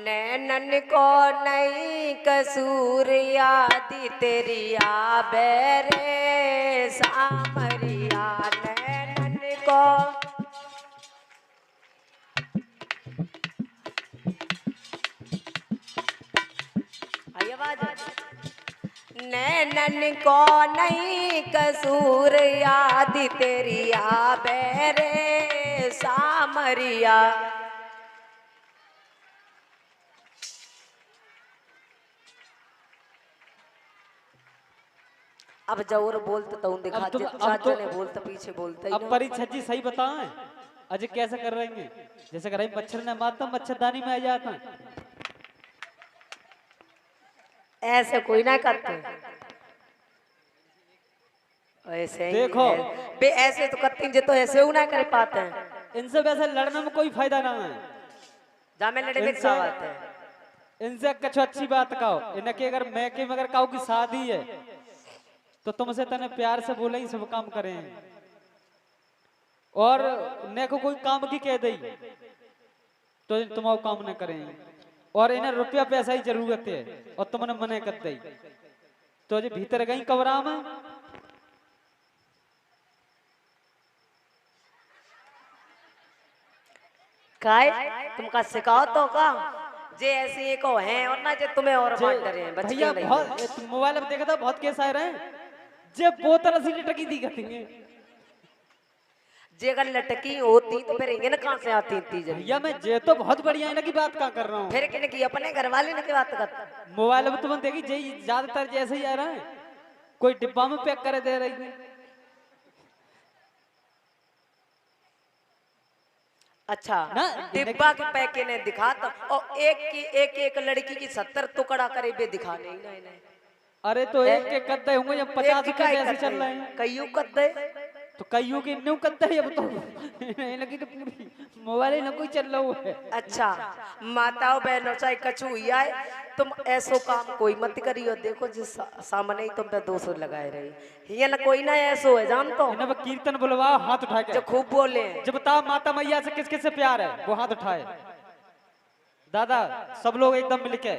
नैनन को नहीं कसूर यादी तेरी आबे रे सामरिया। नैनन को आई आवाज। नैनन को नहीं कसूर याद तेरी आबे रे सामरिया। अब जरूर बोलते तो दिखा ने बोलता पीछे बोलता ही। अब परीक्षा जी सही बताएं अजय कैसे कर रहे हैं? जैसे कर रहे मच्छर ने मारता मच्छरदानी में आ जाता। ऐसे कोई ना करते ऐसे ही देखो बे ऐसे तो करती जे तो ऐसे ना कर पाते हैं। इनसे वैसे लड़ने में कोई फायदा ना है। जा में लड़े में क्या बात है? इनसे कुछ अच्छी बात कहो। इनके अगर मैं के मगर कहो की शादी है तो तुमसे तने प्यार से बोले ही सब काम करें। और ने को कोई काम की कह दई तो तुम काम न करें। और इन्हें रुपया पैसा ही जरूरत है और तुमने मने कर दई तो जो भीतर गई कमरा में काय तुमका सिखाओ तो का जे ऐसे एक है और ना जे तुम्हें और बांट रहे हैं बच्चे भैया। बहुत मोबाइल में देखा था बहुत केस आ रहे हैं जे बोतल असली लटकी दी करेंगे। जे अगर लटकी होती तो फिर इन कहां से आती इतनी जल्दी? भैया मैं जे तो बहुत बढ़िया है ना की बात क्या कर रहा हूँ। फिर किन की अपने घर वाले ने की बात करता? मोबाइल में तुम देखी जे ज्यादातर जैसे ही आ रहा है कोई डिब्बा में पैक करे दे रही है। अच्छा ना डिब्बा के पैके ने दिखाता और एक लड़की की 70 टुकड़ा करे बे दिखाने ही नहीं। अरे तो एक के कद्दे होंगे जब 50 रुपए ऐसे चल रहे हैं। कईयों कद्दे तो कईयों के न्यू कद्दे अब तो लगी तो पूरी मोबाइल न कोई चल रहा है। अच्छा माताओं बहनों चाहे कछु हुई है तुम ऐसो काम कोई मत करियो। देखो जिस सामने ही तुम पे 200 लगाए रही ये ना कोई ना ऐसो है जान तो इन्हें कीर्तन बुलवा हाथ उठा के जो खूब बोले जब बता माता मैया से किस किस से प्यार है वो हाथ उठाए। दादा सब लोग एकदम मिलके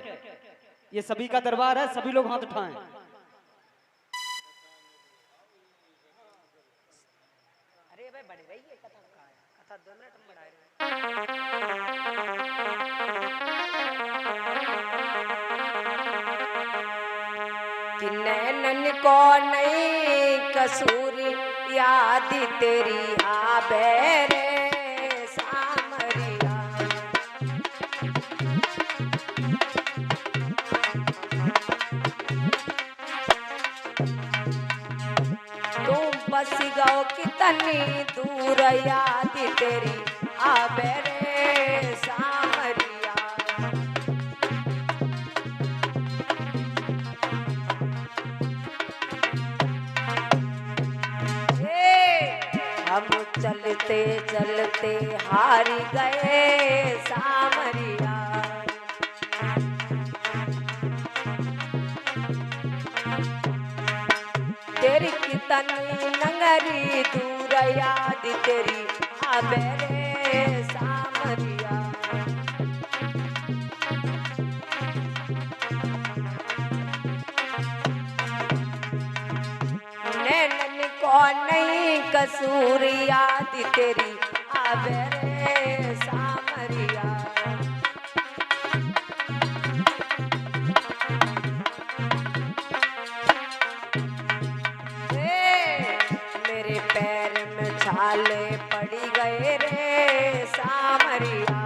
ये सभी का दरबार है सभी लोग हाथ उठाएं। अरे भाई बड़े भाई ये कथा 2 मिनट में बढ़ा रहे कि नैनन को नहीं कसूर याद तेरी आबे रे सामरिया। बस गो कितनी दूर याद तेरी आबे रे सामरिया। हम चलते चलते हार गए सामरिया। तेरी कितनी नंगरी दूर याद तेरी आबे रे सामरिया। नैनन को नहीं कसूर याद तेरी आबे रे सामरिया। मेरे पैर में छाले पड़ी गए रे सामरिया।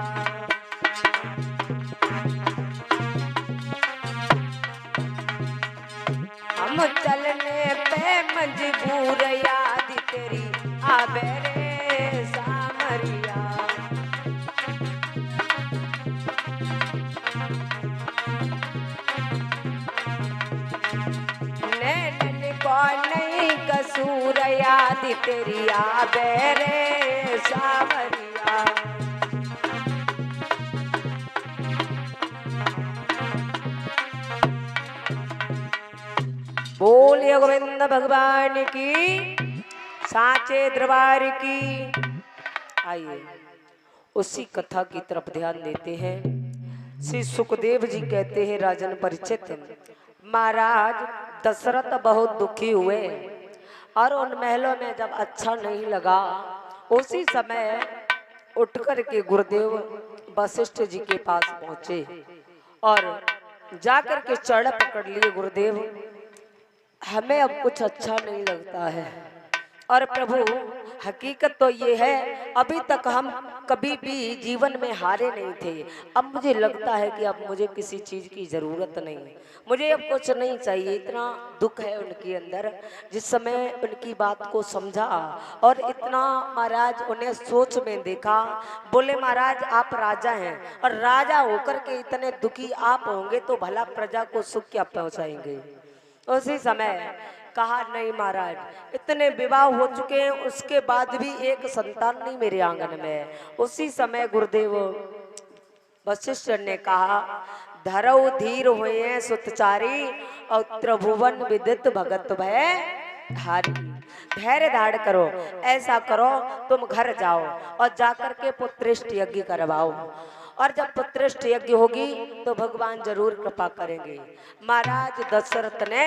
हम चलने पे मजबूर याद तेरी आबे रे सामरिया। नैनन को नहीं कसूर याद तेरी आबे रे सामरिया। बोलिए गोविंद भगवान की साचे दरबार की। आइए उसी कथा की तरफ ध्यान देते हैं। श्री सुखदेव जी कहते हैं राजन परीक्षित, महाराज दशरथ बहुत दुखी हुए और उन महलों में जब अच्छा नहीं लगा, उसी समय उठ कर के गुरुदेव वशिष्ठ जी के पास पहुंचे और जाकर के चरण पकड़ लिए। गुरुदेव, हमें अब कुछ अच्छा नहीं लगता है और प्रभु हकीकत तो ये है, अभी तक हम कभी भी जीवन में हारे नहीं थे। अब मुझे लगता है कि अब मुझे किसी चीज की जरूरत नहीं, मुझे अब कुछ नहीं चाहिए। इतना दुख है उनके अंदर। जिस समय उनकी बात को समझा और इतना महाराज उन्हें सोच में देखा, बोले महाराज आप राजा हैं और राजा होकर के इतने दुखी आप होंगे तो भला प्रजा को सुख क्या पहुंचाएंगे। उसी समय कहा, नहीं महाराज, इतने विवाह हो चुके हैं, उसके बाद भी एक संतान नहीं मेरे आंगन में। उसी समय गुरुदेव वशिष्ठ ने कहा, धरऊ धीर हुए सुतचारी और त्रिभुवन विदित भगत भय धारी। धैर्य धारण करो, ऐसा करो तुम घर जाओ और जाकर के पुत्रेष्ट यज्ञ करवाओ, और जब पुत्रेष्ट यज्ञ होगी तो भगवान जरूर कृपा करेंगे। महाराज दशरथ ने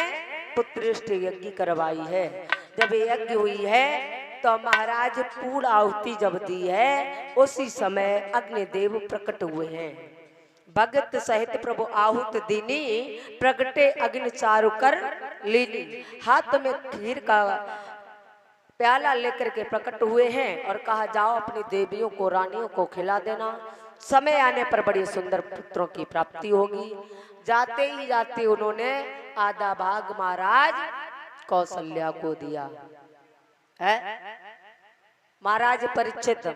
पुत्रेष्ट यज्ञ करवाई है। जब यज्ञ हुई है तो महाराज पूर्ण आहुति जब दी है, उसी समय अग्निदेव प्रकट हुए हैं। भगत सहित प्रभु आहुत दीनी, प्रगटे अग्नि चारु कर लीनी। हाथ में खीर का प्याला लेकर के प्रकट हुए हैं और कहा, जाओ अपनी देवियों को, रानियों को खिला देना, समय आने पर बड़ी सुंदर पुत्रों की प्राप्ति होगी। जाते ही जाते उन्होंने आधा भाग महाराज कौशल्या को दिया है। महाराज परीक्षित